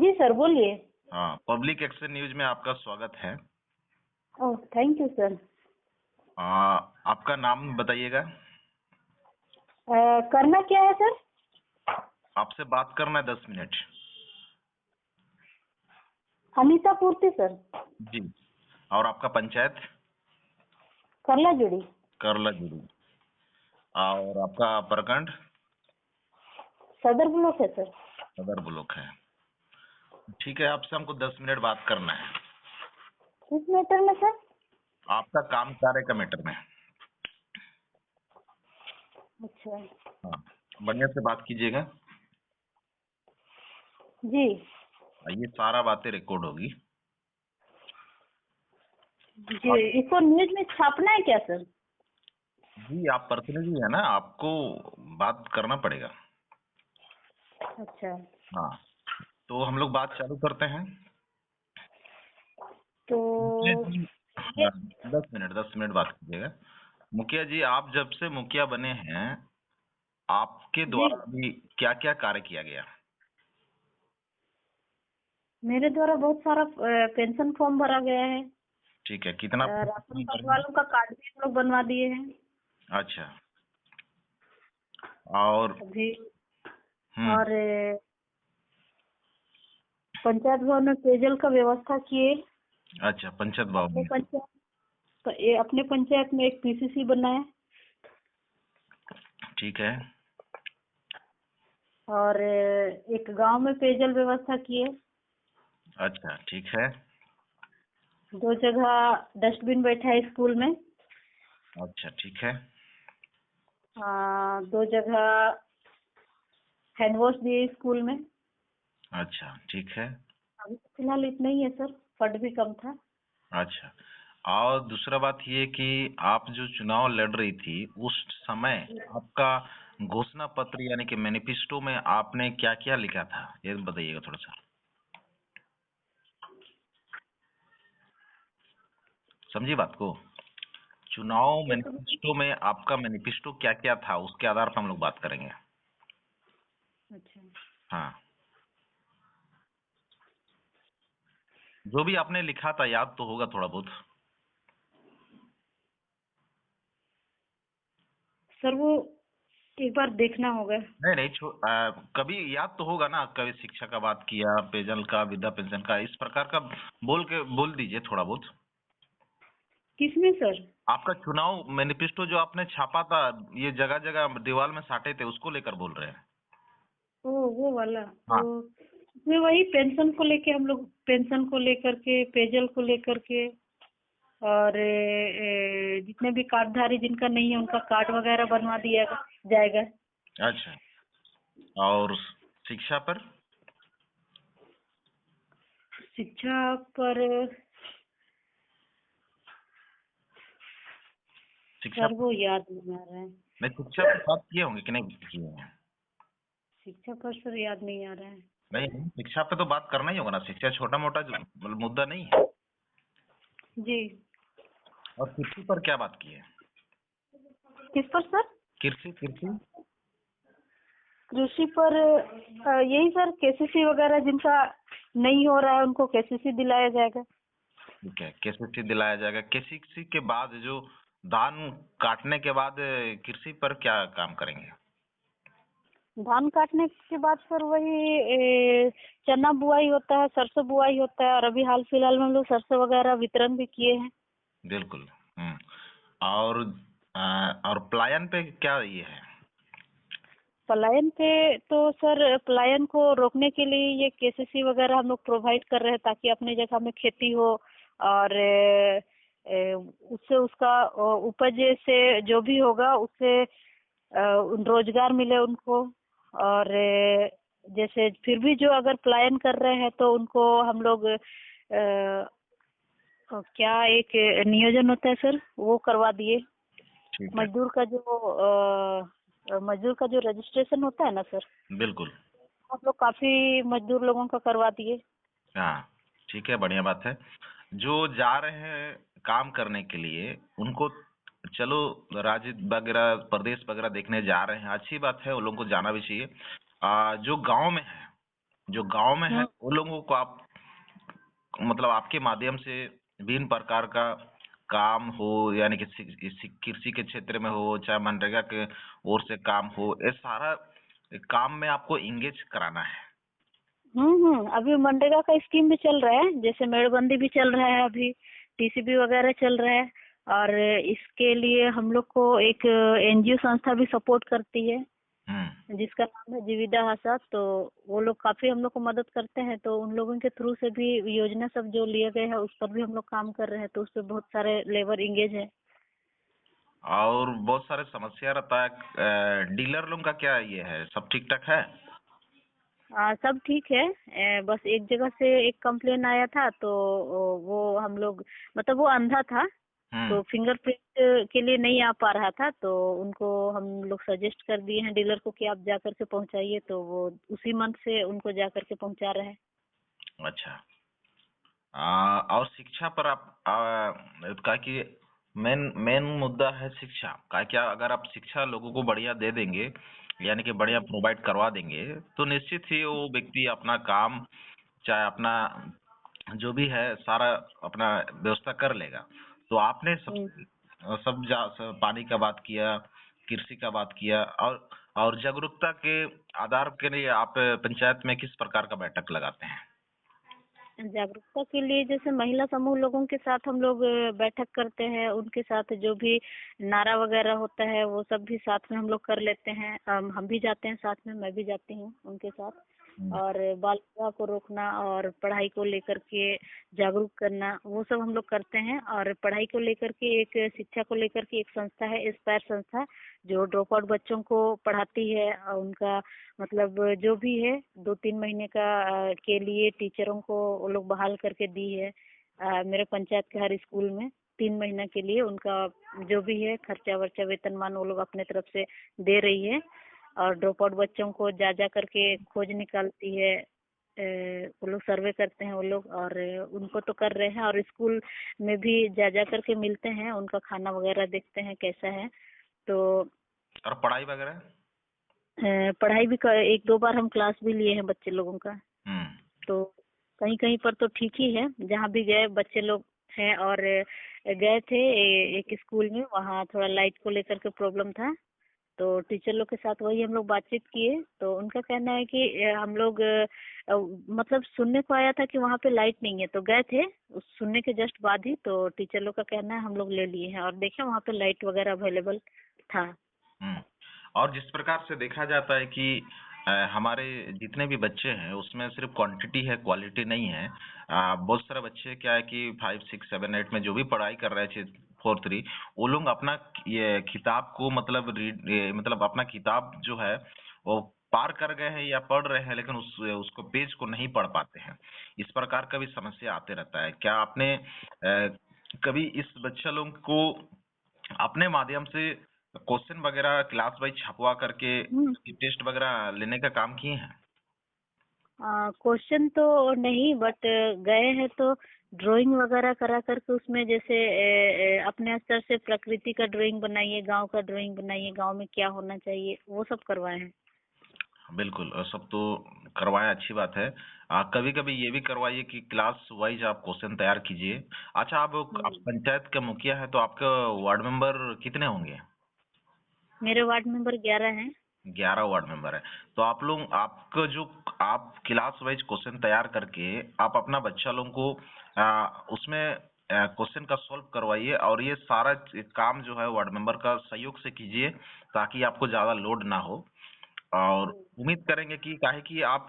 जी sir, बोलिए। हाँ, public action news में आपका स्वागत है। ओह, थैंक यू सर। आपका नाम बताइएगा। करना क्या है सर? आपसे बात करना है 10 मिनट। अनीता पूर्ति सर। जी। और आपका पंचायत? करला जुड़ी। करला जुड़ी। और आपका प्रखंड? सदर ब्लॉक है सर। सदर ब्लॉक है। ठीक है, आपसे हमको 10 मिनट बात करना है। किस मैटर में सर? आपका काम कार्य का मैटर में। अच्छा। हाँ, बढ़िया से बात कीजिएगा। जी ये सारा बातें रिकॉर्ड होगी। जी, इसको न्यूज में छापना है क्या सर? जी, आप प्रतिनिधि है ना, आपको बात करना पड़ेगा। अच्छा, हाँ, तो हम लोग बात चालू करते हैं। तो मुखिया जी, ये हाँ, 10 मिनट बात कीजिएगा। मुखिया जी, आप जब से मुखिया बने हैं, आपके जी, द्वारा भी क्या क्या कार्य किया गया? मेरे द्वारा बहुत सारा पेंशन फॉर्म भरा गया है। ठीक है, कितना राशन फॉर्म कार्ड भरे हैं? वालों का कार्ड भी हम लोग बनवा दिए हैं अच्छा। और अभी। हम्म। और पंचायत भवन में पेयजल का व्यवस्था किए। अच्छा, पंचायत भवन अपने में। अपने पंचायत में एक पीसीसी बनाए। ठीक है। और एक गांव में पेयजल व्यवस्था किए। अच्छा, ठीक है। 2 जगह डस्टबिन बैठा है स्कूल में। अच्छा, ठीक है। 2 जगह हैंड वॉश दिए स्कूल में। अच्छा, ठीक है। अभी तो फिलहाल इतना ही है सर, फंड भी कम था। अच्छा, और दूसरा बात ये कि आप जो चुनाव लड़ रही थी उस समय आपका घोषणा पत्र यानी कि मैनिफेस्टो में आपने क्या क्या लिखा था, ये बताइएगा थोड़ा सा। समझी बात को? चुनाव ये तो मैनिफेस्टो में आपका मैनिफेस्टो क्या क्या था, उसके आधार पर हम लोग बात करेंगे। अच्छा, हाँ, जो भी आपने लिखा था याद तो होगा थोड़ा बहुत। सर वो एक बार देखना होगा। नहीं नहीं, कभी याद तो होगा ना, कभी शिक्षा का बात किया, पेयजल का, वृद्धा पेंशन का, इस प्रकार का बोल दीजिए थोड़ा बहुत। किसमें सर? आपका चुनाव मैनिफेस्टो जो आपने छापा था, ये जगह जगह दीवार में साटे थे, उसको लेकर बोल रहे हैं। ओ, वो वाला तो हाँ। उसमें वही पेंशन को लेके, हम लोग पेंशन को लेकर के, पेयजल को लेकर के, और जितने भी कार्डधारी जिनका नहीं है उनका कार्ड वगैरह बनवा दिया जाएगा। अच्छा, और शिक्षा पर? शिक्षा पर शिक्षा सर वो याद नहीं आ रहा है। नहीं, शिक्षा पर बात किए होंगे कि नहीं किए हैं? शिक्षा पर सर याद नहीं आ रहा है। नहीं नहीं, शिक्षा पे तो बात करना ही होगा ना, शिक्षा छोटा मोटा मुद्दा नहीं है। जी। और कृषि पर क्या बात की है? किस पर सर? कृषि कृषि। कृषि पर यही सर, केसीसी वगैरह जिनका नहीं हो रहा है उनको केसीसी दिलाया जाएगा। ठीक है, केसीसी दिलाया जाएगा। केसीसी के बाद जो धान काटने के बाद कृषि पर क्या काम करेंगे? धान काटने के बाद सर वही चना बुआई होता है, सरसों बुआई होता है, और अभी हाल फिलहाल में हम लोग सरसों वगैरह वितरण भी किए हैं। बिल्कुल। हम्म। और और पलायन पे क्या ये है? पलायन पे तो सर, पलायन को रोकने के लिए ये केसीसी वगैरह हम लोग प्रोवाइड कर रहे हैं, ताकि अपने जगह में खेती हो, और उससे उसका उपज से जो भी होगा उससे रोजगार मिले उनको। और जैसे फिर भी जो अगर पलायन कर रहे हैं तो उनको हम लोग क्या एक नियोजन होता है सर, वो करवा दिए। ठीक है। मजदूर का जो रजिस्ट्रेशन होता है ना सर, बिल्कुल। हम लोग काफी मजदूर लोगों का करवा दिए। हाँ, ठीक है, बढ़िया बात है। जो जा रहे हैं काम करने के लिए उनको, चलो, राज्य वगैरह प्रदेश वगैरह देखने जा रहे हैं, अच्छी बात है, उन लोगों को जाना भी चाहिए। जो गांव में है जो गांव में है हम्म वो लोगों को आप मतलब आपके माध्यम से विभिन्न प्रकार का काम हो, यानी कि कृषि के क्षेत्र में हो, चाहे मनरेगा के ओर से काम हो, ये सारा काम में आपको इंगेज कराना है। अभी मनरेगा का स्कीम भी चल रहा है, जैसे मेड़बंदी भी चल रहा है, अभी टीसीबी वगैरह चल रहा है। और इसके लिए हम लोग को एक एनजीओ संस्था भी सपोर्ट करती है, हम्म। जिसका नाम है जीविदा आशा। तो वो लोग काफी हम लोग को मदद करते हैं, तो उन लोगों के थ्रू से भी योजना सब जो लिए गए हैं उस पर भी हम लोग काम कर रहे हैं, तो उस पर बहुत सारे लेबर इंगेज है। और बहुत सारे समस्या रहता है, डीलर लोग का क्या ये है, सब ठीक ठाक है? सब ठीक है। बस एक जगह से एक कंप्लेन आया था, तो वो हम लोग, मतलब वो अंधा था, हम्म। तो फिंगरप्रिंट के लिए नहीं आ पा रहा था, तो उनको हम लोग सजेस्ट कर दिए हैं डीलर को कि आप जा करके पहुंचाइए, तो वो उसी मंथ से उनको जा करके पहुंचा रहे हैं। अच्छा। और शिक्षा पर आप का कि मेन मेन मुद्दा है शिक्षा का। क्या अगर आप शिक्षा लोगों को बढ़िया दे देंगे, यानी कि बढ़िया प्रोवाइड करवा देंगे, तो निश्चित ही वो व्यक्ति अपना काम, चाहे अपना जो भी है सारा अपना व्यवस्था कर लेगा। तो आपने हम्म। पानी का बात किया, कृषि का बात किया, और जागरूकता के आधार के लिए आप पंचायत में किस प्रकार का बैठक लगाते हैं? जागरूकता के लिए जैसे महिला समूह लोगों के साथ हम लोग बैठक करते हैं, उनके साथ जो भी नारा वगैरह होता है वो सब भी साथ में हम लोग कर लेते हैं। हम भी जाते हैं साथ में, मैं भी जाती हूँ उनके साथ। हम्म। और बाल विवाह को रोकना और पढ़ाई को लेकर के जागरूक करना, वो सब हम लोग करते हैं। और पढ़ाई को लेकर के एक, शिक्षा को लेकर के एक संस्था है, एस्पायर संस्था, जो ड्रॉप आउट बच्चों को पढ़ाती है। और उनका मतलब जो भी है 2-3 महीने का के लिए टीचरों को वो लोग बहाल करके दी है। मेरे पंचायत के हर स्कूल में 3 महीना के लिए उनका जो भी है खर्चा वर्चा वेतनमान वो लोग अपने तरफ से दे रही है। और ड्रॉप आउट बच्चों को जा जा करके खोज निकालती है। वो लोग सर्वे करते हैं वो लोग, और उनको तो कर रहे हैं, और स्कूल में भी जा जा करके मिलते हैं, उनका खाना वगैरह देखते हैं कैसा है। तो और पढ़ाई वगैरह? पढ़ाई भी 1-2 बार हम क्लास भी लिए हैं बच्चे लोगों का। हम्म। तो कहीं कहीं पर तो ठीक ही है, जहाँ भी गए बच्चे लोग हैं। और गए थे एक स्कूल में, वहाँ थोड़ा लाइट को लेकर के प्रॉब्लम था, तो टीचर लोग के साथ वही हम लोग बातचीत किए। तो उनका कहना है कि हम लोग मतलब सुनने को आया था कि वहाँ पे लाइट नहीं है, तो गए थे उस सुनने के जस्ट बाद ही, तो टीचर लोग का कहना है हम लोग ले लिए हैं और देखे वहाँ पे लाइट वगैरह अवेलेबल था। हम्म। और जिस प्रकार से देखा जाता है कि हमारे जितने भी बच्चे हैं उसमें सिर्फ क्वांटिटी है, क्वालिटी नहीं है। बहुत सारे बच्चे क्या है कि 5, 6, 7, 8 में जो भी पढ़ाई कर रहे थे, 4, 3, वो लोग अपना ये किताब को मतलब मतलब अपना किताब जो है वो पार कर गए हैं या पढ़ रहे हैं, लेकिन उसको पेज को नहीं पढ़ पाते हैं। इस प्रकार का भी समस्या आते रहता है। क्या आपने कभी इस बच्चे लोग को अपने माध्यम से क्वेश्चन वगैरह क्लास वाइज छपवा करके हम्म। टेस्ट वगैरह लेने का काम किए हैं? क्वेश्चन तो नहीं, बट गए हैं तो ड्राइंग वगैरह करा करके उसमें जैसे अपने स्तर से प्रकृति का ड्राइंग बनाइए, गांव का ड्राइंग बनाइए, गांव में क्या होना चाहिए, वो सब करवाए हैं। बिल्कुल, सब तो करवाएं, अच्छी बात है। कभी कभी ये भी करवाइए कि क्लास वाइज आप क्वेश्चन तैयार कीजिए। अच्छा, आप हम्म। पंचायत का मुखिया है, तो आपका वार्ड मेंबर कितने होंगे? मेरे वार्ड मेंबर 11 हैं। 11 वार्ड मेंबर है। तो आप लोग आपका जो आप क्लास वाइज क्वेश्चन तैयार करके आप अपना बच्चा लोगों को उसमें क्वेश्चन का सॉल्व करवाइए, और ये सारा काम जो है वार्ड मेंबर का सहयोग से कीजिए, ताकि आपको ज्यादा लोड ना हो। और उम्मीद करेंगे कि काहे कि आप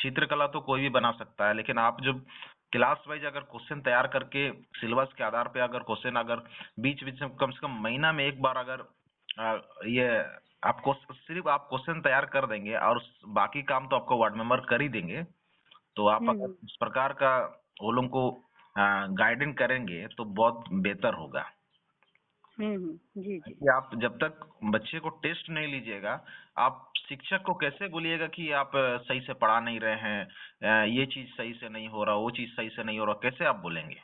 चित्रकला तो कोई भी बना सकता है, लेकिन आप जब क्लास वाइज अगर क्वेश्चन तैयार करके सिलेबस के आधार पे अगर क्वेश्चन अगर बीच बीच में कम से कम महीना में एक बार अगर ये आपको सिर्फ आप क्वेश्चन तैयार कर देंगे और बाकी काम तो आपको वार्ड मेंबर कर ही देंगे। तो आप अगर हम्म। इस प्रकार का वो लोगों को गाइडेंस करेंगे तो बहुत बेहतर होगा। जी जी। कि आप जब तक बच्चे को टेस्ट नहीं लीजिएगा, आप शिक्षक को कैसे बोलिएगा कि आप सही से पढ़ा नहीं रहे हैं, ये चीज सही से नहीं हो रहा, वो चीज सही से नहीं हो रहा, कैसे आप बोलेंगे?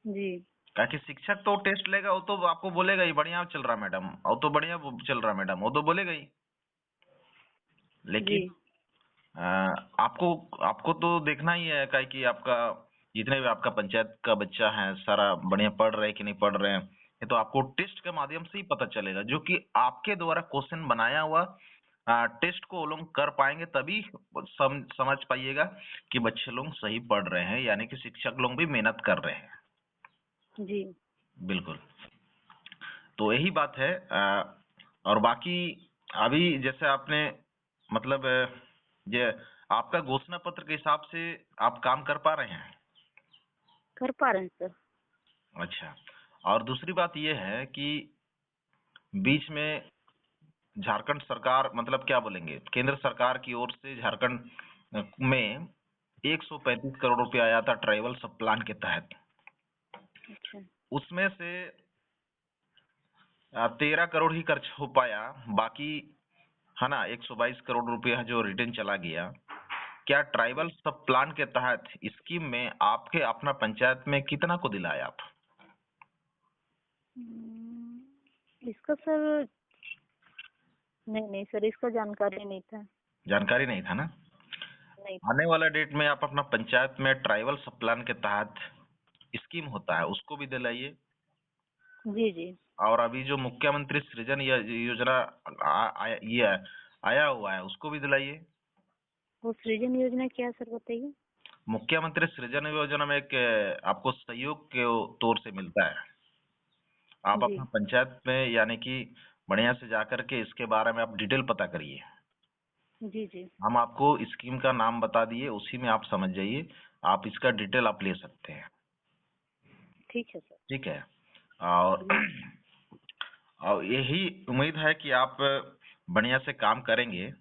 जी ताकि शिक्षक तो टेस्ट लेगा, वो तो आपको बोलेगा ही बढ़िया चल रहा मैडम, और तो बढ़िया चल रहा मैडम, वो तो बोलेगा ही। जी। लेकिन आपको आपको तो देखना ही है काहे कि आपका जितने भी आपका पंचायत का बच्चा है सारा बढ़िया पढ़ रहे हैं कि नहीं पढ़ रहे हैं, ये तो आपको टेस्ट के माध्यम से ही पता चलेगा, जो कि आपके द्वारा क्वेश्चन बनाया हुआ टेस्ट को वो लोग कर पाएंगे, तभी समझ पाइएगा कि बच्चे लोग सही पढ़ रहे हैं, यानी कि शिक्षक लोग भी मेहनत कर रहे हैं। जी बिल्कुल। तो यही बात है। और बाकी अभी जैसे आपने मतलब ये आपका घोषणा पत्र के हिसाब से आप काम कर पा रहे हैं? कर पा रहे हैं सर। अच्छा। और दूसरी बात ये है कि बीच में झारखंड सरकार मतलब क्या बोलेंगे, केंद्र सरकार की ओर से झारखंड में 135 करोड़ रुपया आया था ट्राइबल सब प्लान के तहत। अच्छा। उसमें से 13 करोड़ ही खर्च हो पाया, बाकी है ना 122 करोड़ रुपया जो रिटर्न चला गया। क्या ट्राइबल सब प्लान के तहत स्कीम में आपके अपना पंचायत में कितना को दिलाए आप? इसका सर नहीं सर, इसका जानकारी नहीं था। जानकारी नहीं था ना? नहीं। आने वाला डेट में आप अपना पंचायत में ट्राइबल सब प्लान के तहत स्कीम होता है उसको भी दिलाइए। जी जी। और अभी जो मुख्यमंत्री सृजन योजना ये आया हुआ है उसको भी दिलाइए। वो सृजन योजना क्या है सर, बताइए। मुख्यमंत्री सृजन योजना में एक आपको सहयोग के तौर से मिलता है। आप जी अपना पंचायत में यानी कि बढ़िया से जाकर के इसके बारे में आप डिटेल पता करिए। जी जी। हम आपको स्कीम का नाम बता दिए, उसी में आप समझ जाइए, आप इसका डिटेल आप ले सकते हैं। ठीक है सर। ठीक है। और जी और यही उम्मीद है कि आप बढ़िया से काम करेंगे।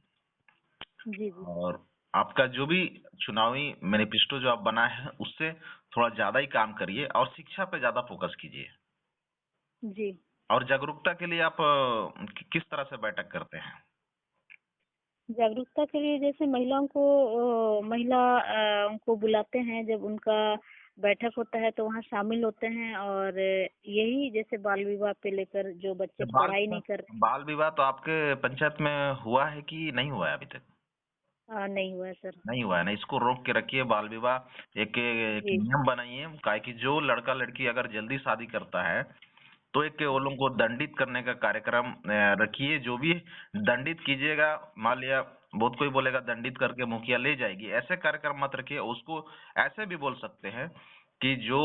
जी। जी और आपका जो भी चुनावी मैनिफेस्टो जो आप बनाए हैं उससे थोड़ा ज्यादा ही काम करिए और शिक्षा पे ज्यादा फोकस कीजिए। जी। और जागरूकता के लिए आप किस तरह से बैठक करते हैं? जागरूकता के लिए जैसे महिलाओं को उनको बुलाते हैं, जब उनका बैठक होता है तो वहाँ शामिल होते हैं। और यही जैसे बाल विवाह पे लेकर जो बच्चे बाल पढ़ाई नहीं कर रहे बाल विवाह तो आपके पंचायत में हुआ है कि नहीं हुआ है अभी तक? नहीं हुआ है सर। नहीं हुआ है ना, इसको रोक के रखिए बाल विवाह। एक जी नियम बनाइए काहे कि जो लड़का लड़की अगर जल्दी शादी करता है तो एक वो लोगों को दंडित करने का कार्यक्रम रखिए। जो भी दंडित कीजिएगा, मान लिया बहुत कोई बोलेगा दंडित करके मुखिया ले जाएगी, ऐसे कार्यक्रम मत रखिए उसको। ऐसे भी बोल सकते हैं कि जो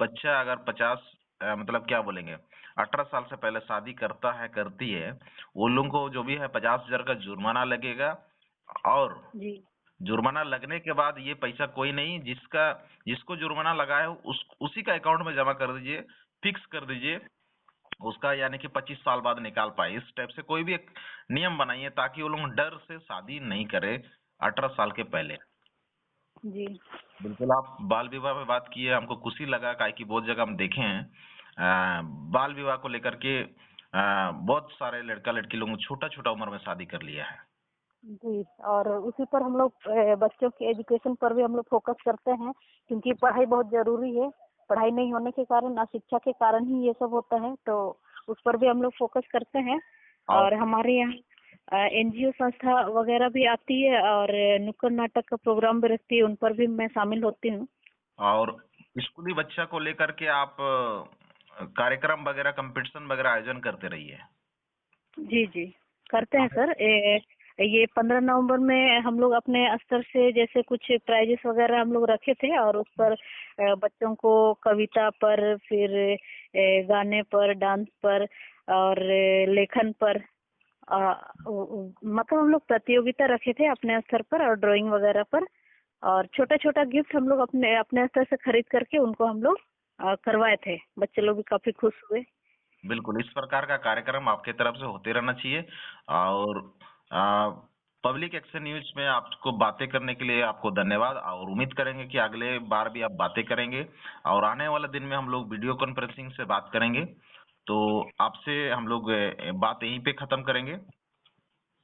बच्चा अगर 50 मतलब क्या बोलेंगे 18 साल से पहले शादी करता है करती है, वो लोगों को जो भी है 50,000 का जुर्माना लगेगा। और जी। जुर्माना लगने के बाद ये पैसा कोई नहीं, जिसको जुर्माना लगा है उसी का अकाउंट में जमा कर दीजिए, फिक्स कर दीजिए उसका, यानी कि 25 साल बाद निकाल पाए। इस टाइप से कोई भी एक नियम बनाइए ताकि वो लोग डर से शादी नहीं करे 18 साल के पहले। जी बिल्कुल। आप बाल विवाह पे बात किए, हमको खुशी लगा काहे कि बहुत जगह हम देखे हैं बाल विवाह को लेकर के बहुत सारे लड़का लड़की लोग छोटा छोटा उम्र में शादी कर लिया है। जी। और उसी पर हम लोग बच्चों के एजुकेशन पर भी हम लोग फोकस करते हैं, क्योंकि पढ़ाई बहुत जरूरी है। पढ़ाई नहीं होने के कारण, अशिक्षा के कारण ही ये सब होता है, तो उस पर भी हम लोग फोकस करते हैं। और और हमारे यहाँ एनजीओ संस्था वगैरह भी आती है और नुक्कड़ नाटक का प्रोग्राम भी रखती है, उन पर भी मैं शामिल होती हूँ। और स्कूली बच्चा को लेकर के आप कार्यक्रम वगैरह कंपटीशन वगैरह आयोजन करते रहिए। जी जी, करते हैं सर। ये 15 नवंबर में हम लोग अपने स्तर से जैसे कुछ प्राइजेस वगैरह हम लोग रखे थे, और उस पर बच्चों को कविता पर, फिर गाने पर, डांस पर और लेखन पर मतलब हम लोग प्रतियोगिता रखे थे अपने स्तर पर, और ड्राइंग वगैरह पर। और छोटा छोटा गिफ्ट हम लोग अपने अपने स्तर से खरीद करके उनको हम लोग करवाए थे। बच्चे लोग भी काफी खुश हुए। बिल्कुल, इस प्रकार का कार्यक्रम आपके तरफ से होते रहना चाहिए। और पब्लिक एक्शन न्यूज में आपको बातें करने के लिए आपको धन्यवाद, और उम्मीद करेंगे कि अगले बार भी आप बातें करेंगे। और आने वाले दिन में हम लोग वीडियो कॉन्फ्रेंसिंग से बात करेंगे। तो आपसे हम लोग बात यहीं पे खत्म करेंगे।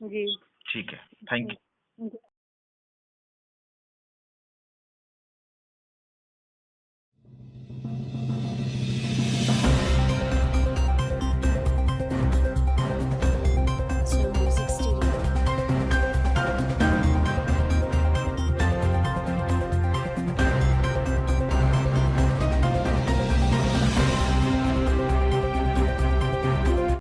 जी। ठीक है। Thank you. जी।